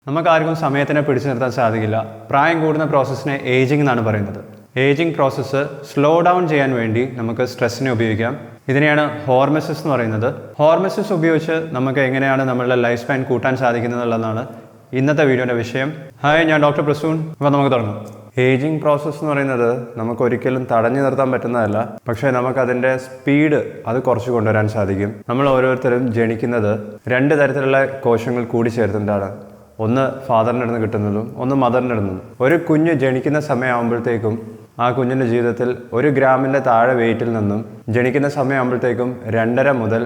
നമുക്ക് ആർക്കും സമയത്തിനെ പിടിച്ചു നിർത്താൻ സാധിക്കില്ല. പ്രായം കൂടുന്ന പ്രോസസ്സിനെ ഏജിംഗ് എന്നാണ് പറയുന്നത്. ഏജിംഗ് പ്രോസസ്സ് സ്ലോ ഡൗൺ ചെയ്യാൻ വേണ്ടി നമുക്ക് സ്ട്രെസ്സിനെ ഉപയോഗിക്കാം. ഇതിനെയാണ് ഹോർമെസിസ് എന്ന് പറയുന്നത്. ഹോർമെസിസ് ഉപയോഗിച്ച് നമുക്ക് എങ്ങനെയാണ് നമ്മളുടെ ലൈഫ് സ്പാൻ കൂട്ടാൻ സാധിക്കുന്നത് എന്നുള്ളതാണ് ഇന്നത്തെ വീഡിയോയുടെ വിഷയം. ഹായ്, ഞാൻ ഡോക്ടർ പ്രസൂൺ. അപ്പോൾ നമുക്ക് തുടങ്ങാം. ഏജിംഗ് പ്രോസസ്സ് എന്ന് പറയുന്നത് നമുക്ക് ഒരിക്കലും തടഞ്ഞു നിർത്താൻ പറ്റുന്നതല്ല. പക്ഷേ നമുക്കതിൻ്റെ സ്പീഡ് അത് കുറച്ച് കൊണ്ടുവരാൻ സാധിക്കും. നമ്മൾ ഓരോരുത്തരും ജനിക്കുന്നത് 2 തരത്തിലുള്ള കോശങ്ങൾ കൂടി ചേർത്തിട്ടാണ്. ഒന്ന് ഫാദറിൻ്റെ അടുത്ത് കിട്ടുന്നതും ഒന്ന് മദറിൻ്റെ അടുത്തും. ഒരു കുഞ്ഞ് ജനിക്കുന്ന സമയമാകുമ്പോഴത്തേക്കും ആ കുഞ്ഞിൻ്റെ ജീവിതത്തിൽ 1 ഗ്രാമിൻ്റെ താഴെ വെയിറ്റിൽ നിന്നും ജനിക്കുന്ന സമയമാകുമ്പോഴത്തേക്കും 2.5 മുതൽ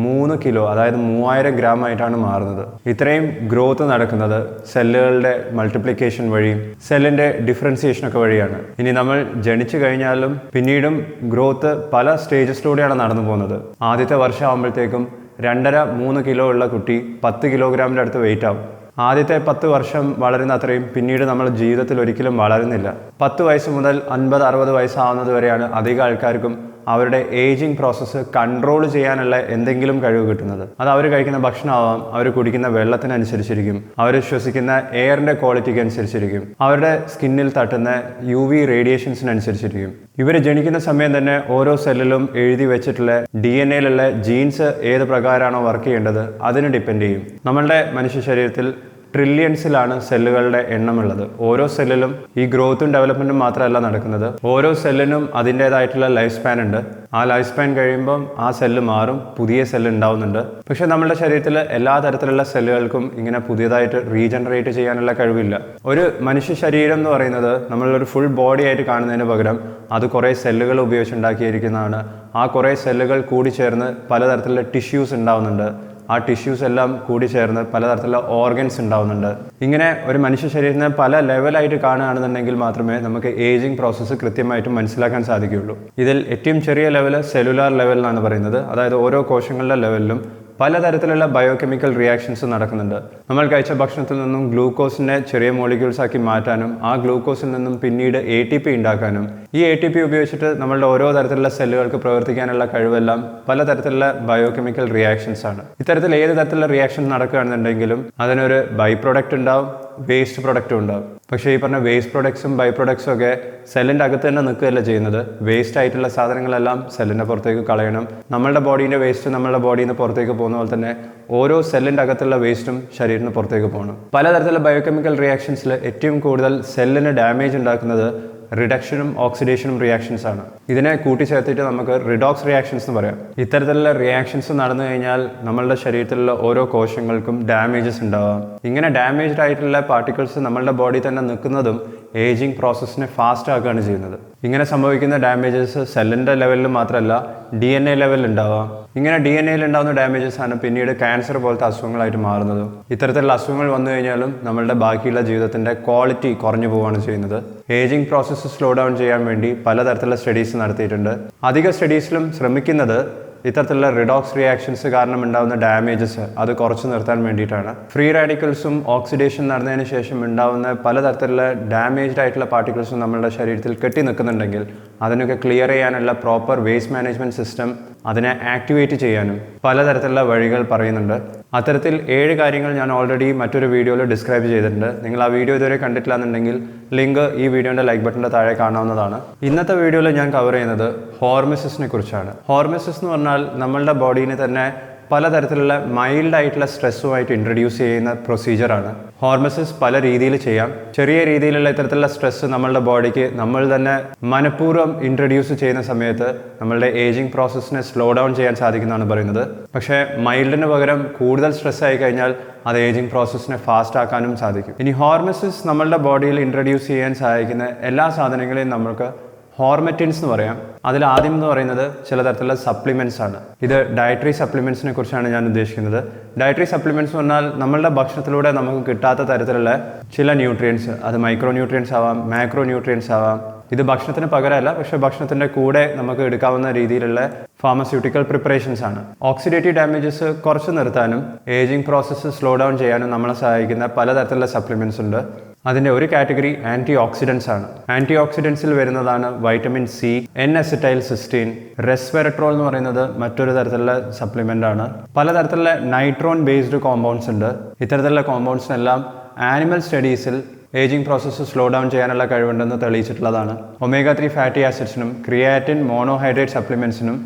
3 കിലോ, അതായത് 3000 ഗ്രാം ആയിട്ടാണ് മാറുന്നത്. ഇത്രയും ഗ്രോത്ത് നടക്കുന്നത് സെല്ലുകളുടെ മൾട്ടിപ്ലിക്കേഷൻ വഴിയും സെല്ലിൻ്റെ ഡിഫറൻസിയേഷനൊക്കെ വഴിയാണ്. ഇനി നമ്മൾ ജനിച്ചു കഴിഞ്ഞാലും പിന്നീടും ഗ്രോത്ത് പല സ്റ്റേജസിലൂടെയാണ് നടന്നു പോകുന്നത്. ആദ്യത്തെ വർഷം ആകുമ്പോഴത്തേക്കും 2.5-3 കിലോ ഉള്ള കുട്ടി 10 കിലോഗ്രാമിൻ്റെ അടുത്ത് വെയിറ്റ് ആവും. ആദ്യത്തെ 10 വർഷം വളരുന്ന അത്രയും പിന്നീട് നമ്മൾ ജീവിതത്തിൽ ഒരിക്കലും വളരുന്നില്ല. 10 വയസ്സ് മുതൽ 50-60 വയസ്സാവുന്നത് വരെയാണ് അധികം ആൾക്കാർക്കും അവരുടെ ഏജിങ് പ്രോസസ്സ് കൺട്രോൾ ചെയ്യാനുള്ള എന്തെങ്കിലും കഴിവ് കിട്ടുന്നത്. അത് അവർ കഴിക്കുന്ന ഭക്ഷണമാവാം, അവർ കുടിക്കുന്ന വെള്ളത്തിനനുസരിച്ചിരിക്കും, അവർ ശ്വസിക്കുന്ന എയറിൻ്റെ ക്വാളിറ്റിക്ക് അനുസരിച്ചിരിക്കും, അവരുടെ സ്കിന്നിൽ തട്ടുന്ന UV റേഡിയേഷൻസിനനുസരിച്ചിരിക്കും. ഇവർ ജനിക്കുന്ന സമയം തന്നെ ഓരോ സെല്ലിലും എഴുതി വെച്ചിട്ടുള്ള DNA ജീൻസ് ഏത് പ്രകാരമാണോ വർക്ക് ചെയ്യേണ്ടത് അതിന് ഡിപ്പെൻഡ് ചെയ്യും. നമ്മളുടെ മനുഷ്യ ശരീരത്തിൽ ട്രില്യൺസിലാണ് സെല്ലുകളുടെ എണ്ണമുള്ളത്. ഓരോ സെല്ലിലും ഈ ഗ്രോത്തും ഡെവലപ്മെൻറ്റും മാത്രമല്ല നടക്കുന്നത്. ഓരോ സെല്ലിനും അതിൻ്റേതായിട്ടുള്ള ലൈഫ് സ്പാൻ ഉണ്ട്. ആ ലൈഫ് സ്പാൻ കഴിയുമ്പം ആ സെല്ല് മാറും, പുതിയ സെല്ല് ഉണ്ടാവുന്നുണ്ട്. പക്ഷേ നമ്മുടെ ശരീരത്തിൽ എല്ലാ തരത്തിലുള്ള സെല്ലുകൾക്കും ഇങ്ങനെ പുതിയതായിട്ട് റീജനറേറ്റ് ചെയ്യാനുള്ള കഴിവില്ല. ഒരു മനുഷ്യ ശരീരം എന്ന് പറയുന്നത് നമ്മളൊരു ഫുൾ ബോഡി ആയിട്ട് കാണുന്നതിന് പകരം അത് കുറേ സെല്ലുകൾ ഉപയോഗിച്ചുണ്ടാക്കിയിരിക്കുന്നതാണ്. ആ കുറേ സെല്ലുകൾ കൂടി ചേർന്ന് പലതരത്തിലുള്ള ടിഷ്യൂസ് ഉണ്ടാവുന്നുണ്ട്. ആ ടിഷ്യൂസ് എല്ലാം കൂടി ചേർന്ന് പലതരത്തിലുള്ള ഓർഗൻസ് ഉണ്ടാവുന്നുണ്ട്. ഇങ്ങനെ ഒരു മനുഷ്യ ശരീരത്തിനെ പല ലെവലായിട്ട് കാണുകയാണെന്നുണ്ടെങ്കിൽ മാത്രമേ നമുക്ക് ഏജിങ് പ്രോസസ്സ് കൃത്യമായിട്ടും മനസ്സിലാക്കാൻ സാധിക്കുകയുള്ളൂ. ഇതിൽ ഏറ്റവും ചെറിയ ലെവൽ സെല്ലുലാർ ലെവൽ എന്നാണ് പറയുന്നത്. അതായത് ഓരോ കോശങ്ങളുടെ ലെവലിലും പലതരത്തിലുള്ള ബയോകെമിക്കൽ റിയാക്ഷൻസ് നടക്കുന്നുണ്ട്. നമ്മൾ കഴിച്ച ഭക്ഷണത്തിൽ നിന്നും ഗ്ലൂക്കോസിനെ ചെറിയ മോളിക്യൂൾസ് ആക്കി മാറ്റാനും ആ ഗ്ലൂക്കോസിൽ നിന്നും പിന്നീട് ATP ഉണ്ടാക്കാനും ഈ ATP ഉപയോഗിച്ചിട്ട് നമ്മളുടെ ഓരോ തരത്തിലുള്ള സെല്ലുകൾക്ക് പ്രവർത്തിക്കാനുള്ള കഴിവെല്ലാം പലതരത്തിലുള്ള ബയോകെമിക്കൽ റിയാക്ഷൻസ് ആണ്. ഇത്തരത്തിൽ ഏത് തരത്തിലുള്ള റിയാക്ഷൻ നടക്കുകയാണെന്നുണ്ടെങ്കിലും അതിനൊരു ബൈ പ്രൊഡക്റ്റ് ഉണ്ടാവും, വേസ്റ്റ് പ്രൊഡക്റ്റും ഉണ്ടാവും. പക്ഷേ ഈ പറഞ്ഞ വേസ്റ്റ് പ്രൊഡക്ട്സും ബൈ പ്രൊഡക്ട്സും ഒക്കെ സെല്ലിൻ്റെ അകത്ത് തന്നെ നിൽക്കുകയല്ല ചെയ്യുന്നത്. വേസ്റ്റ് ആയിട്ടുള്ള സാധനങ്ങളെല്ലാം സെല്ലിൻ്റെ പുറത്തേക്ക് കളയണം. നമ്മളുടെ ബോഡീൻ്റെ വേസ്റ്റ് നമ്മളുടെ ബോഡിയിൽ നിന്ന് പുറത്തേക്ക് പോകുന്ന പോലെ തന്നെ ഓരോ സെല്ലിൻ്റെ അകത്തുള്ള വേസ്റ്റും ശരീരത്തിന് പുറത്തേക്ക് പോകണം. പലതരത്തിലുള്ള ബയോകെമിക്കൽ റിയാക്ഷൻസിൽ ഏറ്റവും കൂടുതൽ സെല്ലിന് ഡാമേജ് ഉണ്ടാക്കുന്നത് റിഡക്ഷനും ഓക്സിഡേഷനും റിയാക്ഷൻസ് ആണ്. ഇതിനെ കൂട്ടിച്ചേർത്തിട്ട് നമുക്ക് റിഡോക്സ് റിയാക്ഷൻസ് എന്ന് പറയാം. ഇത്തരത്തിലുള്ള റിയാക്ഷൻസ് നടന്നു കഴിഞ്ഞാൽ നമ്മളുടെ ശരീരത്തിലുള്ള ഓരോ കോശങ്ങൾക്കും ഡാമേജസ് ഉണ്ടാവാം. ഇങ്ങനെ ഡാമേജ്ഡ് ആയിട്ടുള്ള പാർട്ടിക്കിൾസ് നമ്മളുടെ ബോഡിയിൽ തന്നെ നിൽക്കുന്നതും ഏജിങ് പ്രോസസ്സിനെ ഫാസ്റ്റ് ആക്കുകയാണ് ചെയ്യുന്നത്. ഇങ്ങനെ സംഭവിക്കുന്ന ഡാമേജസ് സെല്ലിൻ്റെ ലെവലിൽ മാത്രമല്ല DNA ലെവലിൽ ഉണ്ടാവാം. ഇങ്ങനെ DNA ഉണ്ടാകുന്ന ഡാമേജസ് ആണ് പിന്നീട് ക്യാൻസർ പോലത്തെ അസുഖങ്ങളായിട്ട് മാറുന്നത്. ഇത്തരത്തിലുള്ള അസുഖങ്ങൾ വന്നു കഴിഞ്ഞാലും നമ്മളുടെ ബാക്കിയുള്ള ജീവിതത്തിൻ്റെ ക്വാളിറ്റി കുറഞ്ഞു പോവുകയാണ് ചെയ്യുന്നത്. ഏജിങ് പ്രോസസ്സ് സ്ലോ ഡൗൺ ചെയ്യാൻ വേണ്ടി പലതരത്തിലുള്ള സ്റ്റഡീസ് നടത്തിയിട്ടുണ്ട്. അധിക സ്റ്റഡീസിലും ശ്രമിക്കുന്നത് ഇത്തരത്തിലുള്ള റിഡോക്സ് റിയാക്ഷൻസ് കാരണം ഉണ്ടാകുന്ന ഡാമേജസ് അത് കുറച്ച് നിർത്താൻ വേണ്ടിയിട്ടാണ്. ഫ്രീ റാഡിക്കൽസും ഓക്സിഡേഷൻ നടന്നതിന് ശേഷം ഉണ്ടാകുന്ന പലതരത്തിലുള്ള ഡാമേജ്ഡ് ആയിട്ടുള്ള പാർട്ടിക്കിൾസും നമ്മളുടെ ശരീരത്തിൽ കെട്ടി നിൽക്കുന്നുണ്ടെങ്കിൽ അതിനൊക്കെ ക്ലിയർ ചെയ്യാനുള്ള പ്രോപ്പർ വേസ്റ്റ് മാനേജ്മെൻറ്റ് സിസ്റ്റം അതിനെ ആക്ടിവേറ്റ് ചെയ്യാനും പലതരത്തിലുള്ള വഴികൾ പറയുന്നുണ്ട്. അത്തരത്തിൽ 7 കാര്യങ്ങൾ ഞാൻ ഓൾറെഡി മറ്റൊരു വീഡിയോയിൽ ഡിസ്ക്രൈബ് ചെയ്തിട്ടുണ്ട്. നിങ്ങൾ ആ വീഡിയോ ഇതുവരെ കണ്ടിട്ടില്ല എന്നുണ്ടെങ്കിൽ ലിങ്ക് ഈ വീഡിയോൻ്റെ ലൈക്ക് ബട്ടൻ്റെ താഴെ കാണാവുന്നതാണ്. ഇന്നത്തെ വീഡിയോയിൽ ഞാൻ കവർ ചെയ്യുന്നത് ഹോർമെസിസിനെ കുറിച്ചാണ്. ഹോർമെസിസ് എന്ന് പറഞ്ഞാൽ നമ്മളുടെ ബോഡീനെ തന്നെ പലതരത്തിലുള്ള മൈൽഡ് ആയിട്ടുള്ള സ്ട്രെസ്സുമായിട്ട് ഇൻട്രൊഡ്യൂസ് ചെയ്യുന്ന പ്രൊസീജിയറാണ്. ഹോർമെസിസ് പല രീതിയിൽ ചെയ്യാം. ചെറിയ രീതിയിലുള്ള ഇത്തരത്തിലുള്ള സ്ട്രെസ്സ് നമ്മളുടെ ബോഡിക്ക് നമ്മൾ തന്നെ മനഃപൂർവ്വം ഇൻട്രൊഡ്യൂസ് ചെയ്യുന്ന സമയത്ത് നമ്മളുടെ ഏജിങ് പ്രോസസ്സിനെ സ്ലോ ഡൗൺ ചെയ്യാൻ സാധിക്കുന്നതാണ് പറയുന്നത്. പക്ഷേ മൈൽഡിന് പകരം കൂടുതൽ സ്ട്രെസ് ആയി കഴിഞ്ഞാൽ അത് ഏജിങ് പ്രോസസ്സിനെ ഫാസ്റ്റ് ആക്കാനും സാധിക്കും. ഇനി ഹോർമെസിസ് നമ്മളുടെ ബോഡിയിൽ ഇൻട്രൊഡ്യൂസ് ചെയ്യാൻ സഹായിക്കുന്ന എല്ലാ സാധനങ്ങളെയും നമുക്ക് ഹോർമെറ്റിൻസ് എന്ന് പറയാം. അതിൽ ആദ്യം എന്ന് പറയുന്നത് ചില തരത്തിലുള്ള സപ്ലിമെൻറ്റ്സ് ആണ്. ഇത് ഡയറ്ററി സപ്ലിമെൻറ്റ്സിനെ കുറിച്ചാണ് ഞാൻ ഉദ്ദേശിക്കുന്നത്. ഡയറ്ററി സപ്ലിമെൻറ്റ്സ് പറഞ്ഞാൽ നമ്മളുടെ ഭക്ഷണത്തിലൂടെ നമുക്ക് കിട്ടാത്ത തരത്തിലുള്ള ചില ന്യൂട്രിയൻസ്, അത് മൈക്രോ ന്യൂട്രിയൻസ് ആവാം, മാക്രോ ന്യൂട്രിയൻസ് ആവാം. ഇത് ഭക്ഷണത്തിന് പകരമല്ല, പക്ഷേ ഭക്ഷണത്തിൻ്റെ കൂടെ നമുക്ക് എടുക്കാവുന്ന രീതിയിലുള്ള ഫാർമസ്യൂട്ടിക്കൽ പ്രിപ്പറേഷൻസ് ആണ്. ഓക്സിഡേറ്റീവ് ഡാമേജസ് കുറച്ച് നിർത്താനും ഏജിങ് പ്രോസസ്സ് സ്ലോ ഡൗൺ ചെയ്യാനും നമ്മളെ സഹായിക്കുന്ന പലതരത്തിലുള്ള സപ്ലിമെൻറ്റ്സ് ഉണ്ട്. അതിൻ്റെ ഒരു കാറ്റഗറി ആൻറ്റി ഓക്സിഡൻസ് ആണ്. ആൻറ്റി ഓക്സിഡൻസിൽ വരുന്നതാണ് വൈറ്റമിൻ C, N-അസിറ്റൈൽസിസ്റ്റീൻ, റെസ്വെറട്രോൾ എന്ന് പറയുന്നത് മറ്റൊരു തരത്തിലുള്ള സപ്ലിമെൻ്റ് ആണ്. പലതരത്തിലുള്ള നൈട്രോൺ ബേസ്ഡ് കോമ്പൗണ്ട്സ് ഉണ്ട്. ഇത്തരത്തിലുള്ള കോമ്പൗണ്ട്സിനെല്ലാം ആനിമൽ സ്റ്റഡീസിൽ ഏജിംഗ് പ്രോസസ്സ് സ്ലോ ഡൗൺ ചെയ്യാനുള്ള കഴിവുണ്ടെന്ന് തെളിയിച്ചിട്ടുള്ളതാണ്. omega-3 ഫാറ്റി ആസിഡ്സിനും ക്രിയാറ്റിൻ മോണോഹൈഡ്രേറ്റ് സപ്ലിമെൻറ്റ്സിനും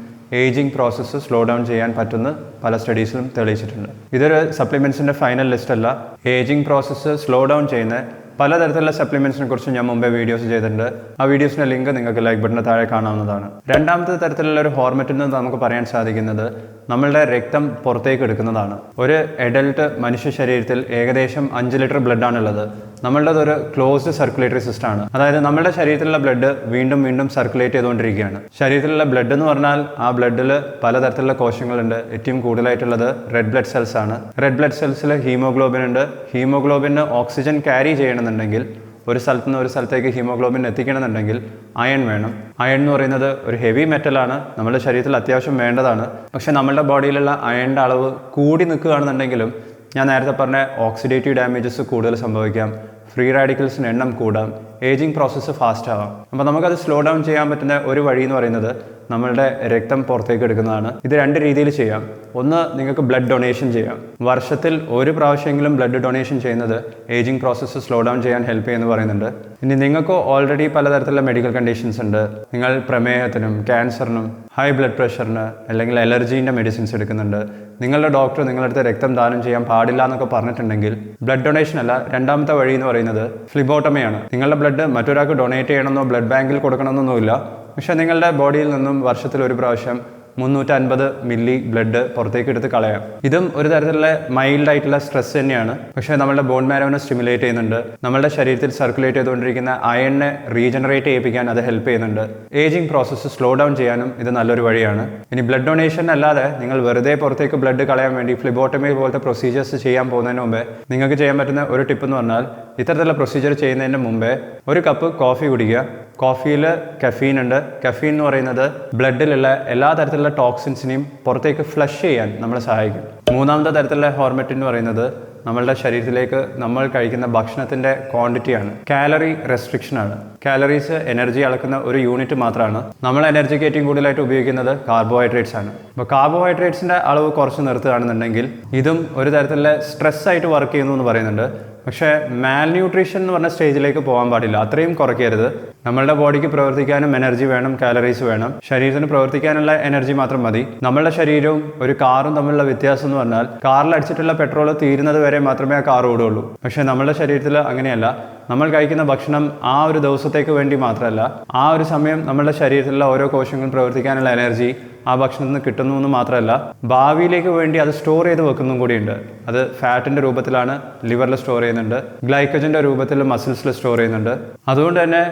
ഏജിംഗ് പ്രോസസ്സ് സ്ലോ ഡൗൺ ചെയ്യാൻ പറ്റുന്ന പല സ്റ്റഡീസിലും തെളിയിച്ചിട്ടുണ്ട്. ഇതൊരു സപ്ലിമെൻറ്റ്സിൻ്റെ ഫൈനൽ ലിസ്റ്റ് അല്ല. ഏജിംഗ് പ്രോസസ്സ് സ്ലോ ഡൗൺ ചെയ്യുന്ന പലതരത്തിലുള്ള സപ്ലിമെൻറ്റ്സിനെ കുറിച്ച് ഞാൻ മുമ്പേ വീഡിയോസ് ചെയ്തിട്ടുണ്ട്. ആ വീഡിയോസിൻ്റെ ലിങ്ക് നിങ്ങൾക്ക് ലൈക്ക് ബട്ടണിന് താഴെ കാണാവുന്നതാണ്. രണ്ടാമത്തെ തരത്തിലുള്ള ഒരു ഹോർമറ്റ് എന്ന് നമുക്ക് പറയാൻ സാധിക്കുന്നത് നമ്മളുടെ രക്തം പുറത്തേക്ക് എടുക്കുന്നതാണ്. ഒരു അഡൽട്ട് മനുഷ്യ ശരീരത്തിൽ ഏകദേശം 5 ലിറ്റർ ബ്ലഡാണുള്ളത്. നമ്മളുടെ ഒരു ക്ലോസ്ഡ് സർക്കുലേറ്ററി സിസ്റ്റം ആണ്. അതായത് നമ്മുടെ ശരീരത്തിലുള്ള ബ്ലഡ് വീണ്ടും വീണ്ടും സർക്കുലേറ്റ് ചെയ്തുകൊണ്ടിരിക്കുകയാണ്. ശരീരത്തിലുള്ള ബ്ലഡ് എന്ന് പറഞ്ഞാൽ ആ ബ്ലഡിൽ പലതരത്തിലുള്ള കോശങ്ങളുണ്ട്. ഏറ്റവും കൂടുതലായിട്ടുള്ളത് റെഡ് ബ്ലഡ് സെൽസ് ആണ്. റെഡ് ബ്ലഡ് സെൽസിൽ ഹീമോഗ്ലോബിൻ ഉണ്ട്. ഹീമോഗ്ലോബിന് ഓക്സിജൻ ക്യാരി ചെയ്യണമെന്നുണ്ടെങ്കിൽ, ഒരു സ്ഥലത്ത് നിന്ന് ഒരു സ്ഥലത്തേക്ക് ഹീമോഗ്ലോബിൻ എത്തിക്കണമെന്നുണ്ടെങ്കിൽ അയൺ വേണം. അയൺ എന്ന് പറയുന്നത് ഒരു ഹെവി മെറ്റലാണ്, നമ്മുടെ ശരീരത്തിൽ അത്യാവശ്യം വേണ്ടതാണ്. പക്ഷേ നമ്മളുടെ ബോഡിയിലുള്ള അയണിൻ്റെ അളവ് കൂടി നിൽക്കുകയാണെന്നുണ്ടെങ്കിലും ഞാൻ നേരത്തെ പറഞ്ഞ ഓക്സിഡേറ്റീവ് ഡാമേജസ് കൂടുതൽ സംഭവിക്കാം, ഫ്രീ റാഡിക്കൽസിന് എണ്ണം കൂടാം, ഏജിംഗ് പ്രോസസ്സ് ഫാസ്റ്റ് ആവാം. അപ്പോൾ നമുക്കത് സ്ലോ ഡൗൺ ചെയ്യാൻ പറ്റുന്ന ഒരു വഴി എന്ന് പറയുന്നത് നമ്മളുടെ രക്തം പുറത്തേക്ക് എടുക്കുന്നതാണ്. ഇത് 2 രീതിയിൽ ചെയ്യാം. ഒന്ന്, നിങ്ങൾക്ക് ബ്ലഡ് ഡൊണേഷൻ ചെയ്യാം. വർഷത്തിൽ ഒരു പ്രാവശ്യമെങ്കിലും ബ്ലഡ് ഡൊണേഷൻ ചെയ്യുന്നത് ഏജിംഗ് പ്രോസസ്സ് സ്ലോ ഡൗൺ ചെയ്യാൻ ഹെൽപ്പ് ചെയ്യുമെന്ന് പറയുന്നുണ്ട്. ഇനി നിങ്ങൾക്ക് ഓൾറെഡി പലതരത്തിലുള്ള മെഡിക്കൽ കണ്ടീഷൻസ് ഉണ്ട്. നിങ്ങൾ പ്രമേഹത്തിനും ക്യാൻസറിനും ഹൈ ബ്ലഡ് പ്രഷറിന് അല്ലെങ്കിൽ അലർജീൻ്റെ മെഡിസിൻസ് എടുക്കുന്നുണ്ട്. നിങ്ങളുടെ ഡോക്ടർ നിങ്ങളുടെ അടുത്ത് രക്തം ദാനം ചെയ്യാൻ പാടില്ല എന്നൊക്കെ പറഞ്ഞിട്ടുണ്ടെങ്കിൽ ബ്ലഡ് ഡൊണേഷൻ അല്ല, രണ്ടാമത്തെ വഴി എന്ന് പറയുന്നത് ഫ്ലിബോട്ടമിയാണ്. നിങ്ങളുടെ ബ്ലഡ് മറ്റൊരാൾക്ക് ഡൊണേറ്റ് ചെയ്യണമെന്നോ ബ്ലഡ് ബാങ്കിൽ കൊടുക്കണമെന്നൊന്നുമില്ല. പക്ഷേ നിങ്ങളുടെ ബോഡിയിൽ നിന്നും വർഷത്തിൽ ഒരു പ്രാവശ്യം 350 മില്ലി ബ്ലഡ് പുറത്തേക്ക് എടുത്ത് കളയാം. ഇതും ഒരു തരത്തിലുള്ള മൈൽഡ് ആയിട്ടുള്ള സ്ട്രെസ് തന്നെയാണ്. പക്ഷേ നമ്മുടെ ബോൺ മാരോനെ സ്റ്റിമുലേറ്റ് ചെയ്യുന്നുണ്ട്. നമ്മുടെ ശരീരത്തിൽ സർക്കുലേറ്റ് ചെയ്തുകൊണ്ടിരിക്കുന്ന അയണിനെ റീജനറേറ്റ് ചെയ്യിപ്പിക്കാൻ അത് ഹെൽപ്പ് ചെയ്യുന്നുണ്ട്. ഏജിംഗ് പ്രോസസ്സ് സ്ലോ ഡൗൺ ചെയ്യാനും ഇത് നല്ലൊരു വഴിയാണ്. ഇനി ബ്ലഡ് ഡൊണേഷൻ അല്ലാതെ നിങ്ങൾ വെറുതെ പുറത്തേക്ക് ബ്ലഡ് കളയാൻ വേണ്ടി ഫ്ലിബോട്ടമി പോലത്തെ പ്രൊസീജിയേഴ്സ് ചെയ്യാൻ പോകുന്നതിന് മുമ്പേ നിങ്ങൾക്ക് ചെയ്യാൻ പറ്റുന്ന ഒരു ടിപ്പ് എന്ന് പറഞ്ഞാൽ, ഇത്തരത്തിലുള്ള പ്രൊസീജിയർ ചെയ്യുന്നതിന് മുമ്പേ ഒരു കപ്പ് കോഫി കുടിക്കുക. കോഫിയിൽ കഫീൻ ഉണ്ട്. കഫീൻ എന്ന് പറയുന്നത് ബ്ലഡിലുള്ള എല്ലാ തരത്തിലുള്ള ടോക്സിൻസിനെയും പുറത്തേക്ക് ഫ്ലഷ് ചെയ്യാൻ നമ്മളെ സഹായിക്കും. മൂന്നാമത്തെ തരത്തിലുള്ള ഹോർമറ്റ് എന്ന് പറയുന്നത് നമ്മളുടെ ശരീരത്തിലേക്ക് നമ്മൾ കഴിക്കുന്ന ഭക്ഷണത്തിൻ്റെ ക്വാണ്ടിറ്റിയാണ്. കാലറി റെസ്ട്രിക്ഷൻ ആണ്. കാലറീസ് എനർജി അളക്കുന്ന ഒരു യൂണിറ്റ് മാത്രമാണ്. നമ്മൾ എനർജിക്ക് ഏറ്റവും കൂടുതലായിട്ട് ഉപയോഗിക്കുന്നത് കാർബോഹൈഡ്രേറ്റ്സ് ആണ്. അപ്പോൾ കാർബോഹൈഡ്രേറ്റ്സിൻ്റെ അളവ് കുറച്ച് നിർത്തുകയാണെന്നുണ്ടെങ്കിൽ ഇതും ഒരു തരത്തിലുള്ള സ്ട്രെസ് ആയിട്ട് വർക്ക് ചെയ്യുന്നു എന്ന് പറയുന്നുണ്ട്. പക്ഷേ മാൽ ന്യൂട്രീഷൻ എന്ന് പറഞ്ഞ സ്റ്റേജിലേക്ക് പോകാൻ പാടില്ല. അത്രയും കുറയ്ക്കരുത്. നമ്മളുടെ ബോഡിക്ക് പ്രവർത്തിക്കാനും എനർജി വേണം, കാലറീസ് വേണം. ശരീരത്തിന് പ്രവർത്തിക്കാനുള്ള എനർജി മാത്രം മതി. നമ്മളുടെ ശരീരവും ഒരു കാറും തമ്മിലുള്ള വ്യത്യാസം എന്ന് പറഞ്ഞാൽ, കാറിൽ അടിച്ചിട്ടുള്ള പെട്രോൾ തീരുന്നത് വരെ മാത്രമേ ആ കാർ ഓടുകയുള്ളൂ. പക്ഷേ നമ്മളുടെ ശരീരത്തിൽ അങ്ങനെയല്ല. നമ്മൾ കഴിക്കുന്ന ഭക്ഷണം ആ ഒരു ദിവസത്തേക്ക് വേണ്ടി മാത്രമല്ല, ആ ഒരു സമയം നമ്മളുടെ ശരീരത്തിലുള്ള ഓരോ കോശങ്ങളും പ്രവർത്തിക്കാനുള്ള എനർജി ആ ഭക്ഷണത്തിൽ നിന്ന് കിട്ടുന്നു എന്ന് മാത്രമല്ല, ഭാവിയിലേക്ക് വേണ്ടി അത് സ്റ്റോർ ചെയ്ത് വെക്കുന്നതും കൂടിയുണ്ട്. അത് ഫാറ്റിൻ്റെ രൂപത്തിലാണ് ലിവറിൽ സ്റ്റോർ ചെയ്യുന്നുണ്ട്, ഗ്ലൈക്കജൻ്റെ രൂപത്തിൽ മസിൽസിൽ സ്റ്റോർ ചെയ്യുന്നുണ്ട്. അതുകൊണ്ട് തന്നെ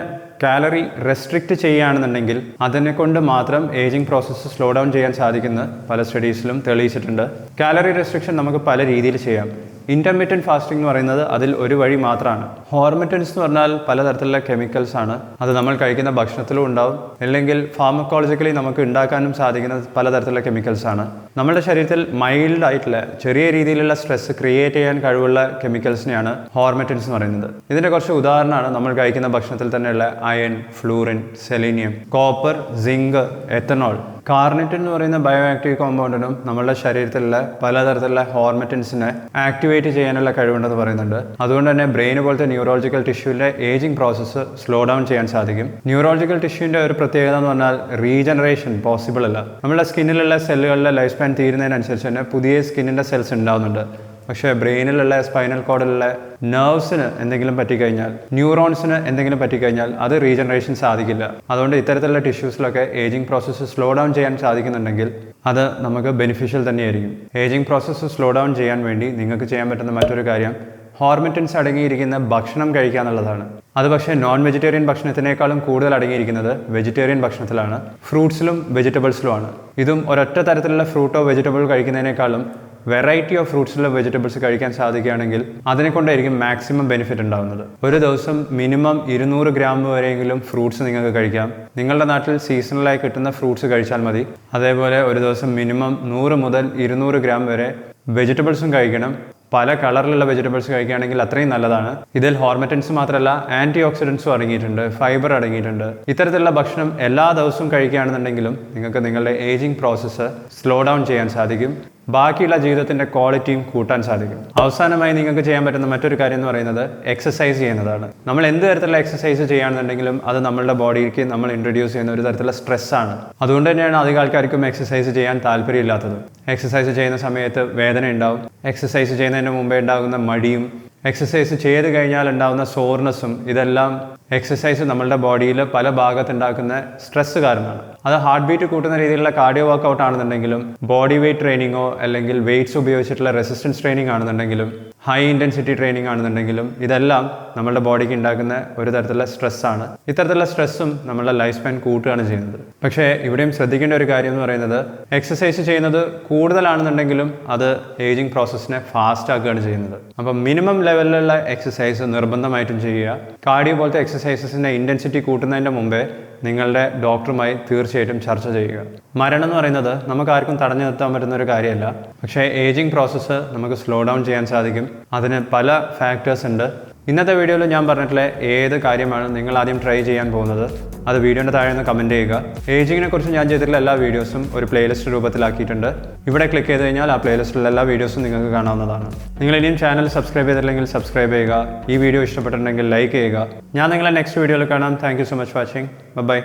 കാലറി റെസ്ട്രിക്റ്റ് ചെയ്യുകയാണെന്നുണ്ടെങ്കിൽ അതിനെ കൊണ്ട് മാത്രം ഏജിംഗ് പ്രോസസ്സ് സ്ലോ ഡൗൺ ചെയ്യാൻ സാധിക്കുന്ന പല സ്റ്റഡീസിലും തെളിയിച്ചിട്ടുണ്ട്. കാലറി റെസ്ട്രിക്ഷൻ നമുക്ക് പല രീതിയിൽ ചെയ്യാം. ഇൻ്റർമീഡിയറ്റ് ഫാസ്റ്റിംഗ് എന്ന് പറയുന്നത് അതിൽ ഒരു വഴി മാത്രമാണ്. ഹോർമറ്റൻസ് എന്ന് പറഞ്ഞാൽ പലതരത്തിലുള്ള കെമിക്കൽസ് ആണ്. അത് നമ്മൾ കഴിക്കുന്ന ഭക്ഷണത്തിലും ഉണ്ടാവും, അല്ലെങ്കിൽ ഫാർമക്കോളജിക്കലി നമുക്ക് ഉണ്ടാക്കാനും സാധിക്കുന്ന പലതരത്തിലുള്ള കെമിക്കൽസ് ആണ്. നമ്മുടെ ശരീരത്തിൽ മൈൽഡ് ആയിട്ടുള്ള ചെറിയ രീതിയിലുള്ള സ്ട്രെസ് ക്രിയേറ്റ് ചെയ്യാൻ കഴിവുള്ള കെമിക്കൽസിനെയാണ് ഹോർമറ്റൻസ് എന്ന് പറയുന്നത്. ഇതിൻ്റെ കുറച്ച് ഉദാഹരണമാണ് നമ്മൾ കഴിക്കുന്ന ഭക്ഷണത്തിൽ തന്നെയുള്ള iron, fluorine, selenium, copper, zinc, ethanol. Carnitine എന്ന് പറയുന്ന ബയോ ആക്റ്റീവ് കോമ്പൗണ്ടിനും നമ്മളുടെ ശരീരത്തിലുള്ള പലതരത്തിലുള്ള ഹോർമറ്റൻസിനെ ആക്ടിവേറ്റ് ചെയ്യാനുള്ള കഴിവുണ്ടെന്ന് പറയുന്നുണ്ട്. അതുകൊണ്ട് തന്നെ ബ്രെയിൻ പോലത്തെ ന്യൂറോളജിക്കൽ ടിഷ്യൂവിൻ്റെ ഏജിംഗ് പ്രോസസ്സ് സ്ലോ ഡൗൺ ചെയ്യാൻ സാധിക്കും. ന്യൂറോളജിക്കൽ ടിഷ്യൂവിൻ്റെ ഒരു പ്രത്യേകത എന്ന് പറഞ്ഞാൽ റീജനറേഷൻ പോസിബിൾ അല്ല. നമ്മുടെ സ്കിന്നിലുള്ള സെല്ലുകളുടെ ലൈഫ് സ്പാൻ തീരുന്നതിനനുസരിച്ച് തന്നെ പുതിയ സ്കിന്നിൻ്റെ സെൽസ് ഉണ്ടാവുന്നുണ്ട്. പക്ഷേ ബ്രെയിനിലുള്ള സ്പൈനൽ കോഡിലുള്ള നെർവ്സിന് എന്തെങ്കിലും പറ്റിക്കഴിഞ്ഞാൽ, ന്യൂറോൺസിന് എന്തെങ്കിലും പറ്റിക്കഴിഞ്ഞാൽ അത് റീജനറേഷൻ സാധിക്കില്ല. അതുകൊണ്ട് ഇത്തരത്തിലുള്ള ടിഷ്യൂസിലൊക്കെ ഏജിംഗ് പ്രോസസ്സ് സ്ലോ ഡൗൺ ചെയ്യാൻ സാധിക്കുന്നുണ്ടെങ്കിൽ അത് നമുക്ക് ബെനിഫിഷ്യൽ തന്നെയായിരിക്കും. ഏജിംഗ് പ്രോസസ്സ് സ്ലോ ഡൗൺ ചെയ്യാൻ വേണ്ടി നിങ്ങൾക്ക് ചെയ്യാൻ പറ്റുന്ന മറ്റൊരു കാര്യം ഹോർമറ്റൻസ് അടങ്ങിയിരിക്കുന്ന ഭക്ഷണം കഴിക്കുക എന്നുള്ളതാണ്. അത് പക്ഷേ നോൺ വെജിറ്റേറിയൻ ഭക്ഷണത്തിനേക്കാളും കൂടുതൽ അടങ്ങിയിരിക്കുന്നത് വെജിറ്റേറിയൻ ഭക്ഷണത്തിലാണ്. ഫ്രൂട്ട്സിലും വെജിറ്റബിൾസിലുമാണ്. ഇതും ഒരൊറ്റ തരത്തിലുള്ള ഫ്രൂട്ടോ വെജിറ്റബിൾ കഴിക്കുന്നതിനേക്കാളും വെറൈറ്റി ഓഫ് ഫ്രൂട്ട്സിലുള്ള വെജിറ്റബിൾസ് കഴിക്കാൻ സാധിക്കുകയാണെങ്കിൽ അതിനെക്കൊണ്ടായിരിക്കും മാക്സിമം ബെനിഫിറ്റ് ഉണ്ടാകുന്നത്. ഒരു ദിവസം മിനിമം 200 ഗ്രാം വരെയെങ്കിലും ഫ്രൂട്ട്സ് നിങ്ങൾക്ക് കഴിക്കാം. നിങ്ങളുടെ നാട്ടിൽ സീസണലായി കിട്ടുന്ന ഫ്രൂട്ട്സ് കഴിച്ചാൽ മതി. അതേപോലെ ഒരു ദിവസം മിനിമം 100 മുതൽ 200 ഗ്രാം വരെ വെജിറ്റബിൾസും കഴിക്കണം. പല കളറിലുള്ള വെജിറ്റബിൾസ് കഴിക്കുകയാണെങ്കിൽ അത്രയും നല്ലതാണ്. ഇതിൽ ഹോർമറ്റൻസ് മാത്രമല്ല ആൻറ്റി ഓക്സിഡൻസും അടങ്ങിയിട്ടുണ്ട്, ഫൈബർ അടങ്ങിയിട്ടുണ്ട്. ഇത്തരത്തിലുള്ള ഭക്ഷണം എല്ലാ ദിവസവും കഴിക്കുകയാണെന്നുണ്ടെങ്കിലും നിങ്ങൾക്ക് നിങ്ങളുടെ ഏജിംഗ് പ്രോസസ്സ് സ്ലോ ഡൗൺ ചെയ്യാൻ സാധിക്കും. ബാക്കിയുള്ള ജീവിതത്തിൻ്റെ ക്വാളിറ്റിയും കൂട്ടാൻ സാധിക്കും. അവസാനമായി നിങ്ങൾക്ക് ചെയ്യാൻ പറ്റുന്ന മറ്റൊരു കാര്യം എന്ന് പറയുന്നത് എക്സസൈസ് ചെയ്യുന്നതാണ്. നമ്മൾ എന്ത് തരത്തിലുള്ള എക്സസൈസ് ചെയ്യുകയാണെന്നുണ്ടെങ്കിലും അത് നമ്മളുടെ ബോഡിക്ക് നമ്മൾ ഇൻട്രൊഡ്യൂസ് ചെയ്യുന്ന ഒരു തരത്തിലുള്ള സ്ട്രെസ്സാണ്. അതുകൊണ്ട് തന്നെയാണ് അധികം ആൾക്കാർക്കും എക്സസൈസ് ചെയ്യാൻ താല്പര്യമില്ലാത്തത്. എക്സസൈസ് ചെയ്യുന്ന സമയത്ത് വേദന ഉണ്ടാവും, എക്സസൈസ് ചെയ്യുന്നതിന് മുമ്പേ ഉണ്ടാകുന്ന മടിയും എക്സസൈസ് ചെയ്ത് കഴിഞ്ഞാൽ ഉണ്ടാകുന്ന സോർനെസ്സും ഇതെല്ലാം എക്സസൈസ് നമ്മളുടെ ബോഡിയിൽ പല ഭാഗത്തുണ്ടാക്കുന്ന സ്ട്രെസ് കാരണമാണ്. അത് ഹാർട്ട് ബീറ്റ് കൂട്ടുന്ന രീതിയിലുള്ള കാർഡിയോ വർക്കൗട്ട് ആണെന്നുണ്ടെങ്കിലും ബോഡി വെയ്റ്റ് ട്രെയിനിങ്ങോ അല്ലെങ്കിൽ വെയ്റ്റ്സ് ഉപയോഗിച്ചിട്ടുള്ള റെസിസ്റ്റൻസ് ട്രെയിനിങ് ആണെന്നുണ്ടെങ്കിലും ഹൈ ഇൻറ്റൻസിറ്റി ട്രെയിനിങ് ആണെന്നുണ്ടെങ്കിലും ഇതെല്ലാം നമ്മുടെ ബോഡിക്ക് ഉണ്ടാക്കുന്ന ഒരു തരത്തിലുള്ള സ്ട്രെസ്സാണ്. ഇത്തരത്തിലുള്ള സ്ട്രെസ്സും നമ്മളുടെ ലൈഫ് സ്പാൻ കൂട്ടുകയാണ് ചെയ്യുന്നത്. പക്ഷേ ഇവിടെയും ശ്രദ്ധിക്കേണ്ട ഒരു കാര്യം എന്ന് പറയുന്നത് എക്സസൈസ് ചെയ്യുന്നത് കൂടുതലാണെന്നുണ്ടെങ്കിലും അത് ഏജിങ് പ്രോസസ്സിനെ ഫാസ്റ്റ് ആക്കുകയാണ് ചെയ്യുന്നത്. അപ്പം മിനിമം ലെവലിലുള്ള എക്സസൈസ് നിർബന്ധമായിട്ടും ചെയ്യുക. കാർഡിയോ പോലത്തെ എക്സസൈസസിൻ്റെ ഇൻറ്റൻസിറ്റി കൂട്ടുന്നതിൻ്റെ മുമ്പേ നിങ്ങളുടെ ഡോക്ടറുമായി തീർച്ചയായിട്ടും ചർച്ച ചെയ്യുക. മരണം എന്ന് പറയുന്നത് നമുക്ക് ആർക്കും തടഞ്ഞു നിർത്താൻ പറ്റുന്ന ഒരു കാര്യമല്ല. പക്ഷേ ഏജിങ് പ്രോസസ്സ് നമുക്ക് സ്ലോ ഡൗൺ ചെയ്യാൻ സാധിക്കും. അതിന് പല ഫാക്ടേഴ്സ് ഉണ്ട്. ഇന്നത്തെ വീഡിയോയിൽ ഞാൻ പറഞ്ഞിട്ടുള്ള ഏത് കാര്യമാണ് നിങ്ങൾ ആദ്യം ട്രൈ ചെയ്യാൻ പോകുന്നത് അത് വീഡിയോൻ്റെ താഴെ ഒന്ന് കമൻറ്റ് ചെയ്യുക. ഏജിങ്ങിനെ കുറിച്ച് ഞാൻ ചെയ്തിട്ടുള്ള എല്ലാ വീഡിയോസും ഒരു പ്ലേലിസ്റ്റ് രൂപത്തിലാക്കിയിട്ടുണ്ട്. ഇവിടെ ക്ലിക്ക് ചെയ്ത് കഴിഞ്ഞാൽ ആ പ്ലേലിസ്റ്റിലുള്ള എല്ലാ വീഡിയോസും നിങ്ങൾക്ക് കാണാവുന്നതാണ്. നിങ്ങൾ ഇനിയും ചാനൽ സബ്സ്ക്രൈബ് ചെയ്തിട്ടില്ലെങ്കിൽ സബ്സ്ക്രൈബ് ചെയ്യുക. ഈ വീഡിയോ ഇഷ്ടപ്പെട്ടിട്ടുണ്ടെങ്കിൽ ലൈക്ക് ചെയ്യുക. ഞാൻ നിങ്ങളെ നെക്സ്റ്റ് വീഡിയോയിൽ കാണാം. Thank you so much watching. By.